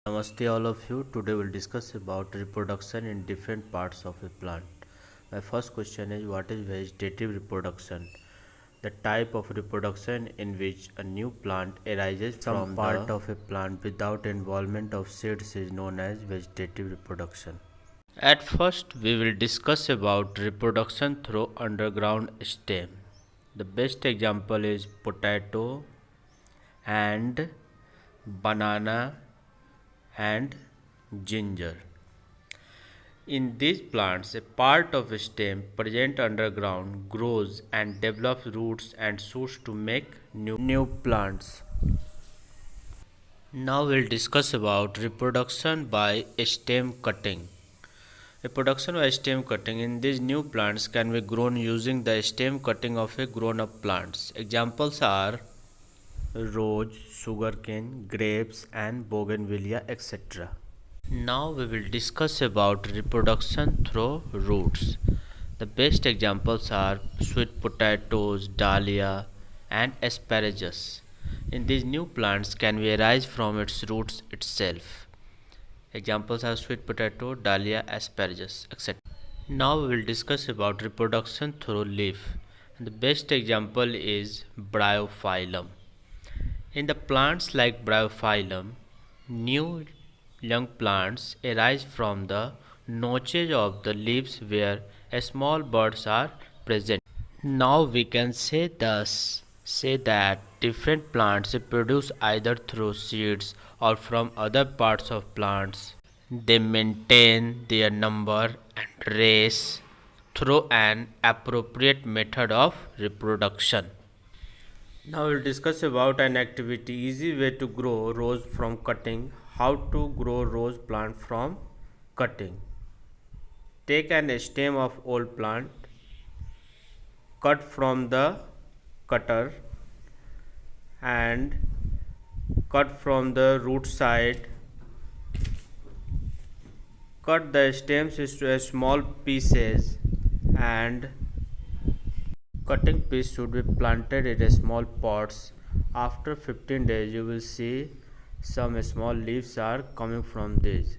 Namaste all of you. Today we'll discuss about reproduction in different parts of a plant. My first question is, what is vegetative reproduction? The type of reproduction in which a new plant arises from part of a plant without involvement of seeds is known as vegetative reproduction. At first we will discuss about reproduction through underground stem. The best example is potato and banana and ginger. In these plants, a part of a stem present underground grows and develops roots and shoots to make new plants. Now we'll discuss about reproduction by stem cutting. Reproduction by stem cutting in these new plants can be grown using the stem cutting of a grown-up plants. Examples are rose, sugarcane, grapes and bougainvillea, etc. Now we will discuss about reproduction through roots. The best examples are sweet potatoes, dahlia and asparagus. In these new plants can be arise from its roots itself. Examples are sweet potato, dahlia, asparagus, etc. Now we will discuss about reproduction through leaf. The best example is bryophyllum. In the plants like bryophyllum, new young plants arise from the notches of the leaves where small buds are present. Now we can say that different plants reproduce either through seeds or from other parts of plants. They maintain their number and race through an appropriate method of reproduction. Now we'll discuss about an activity, easy way to grow rose from cutting. How to grow rose plant from cutting. Take an stem of old plant, cut from the cutter and cut from the root side. Cut the stems into small pieces and cutting piece should be planted in small pots. After 15 days you will see some small leaves are coming from these.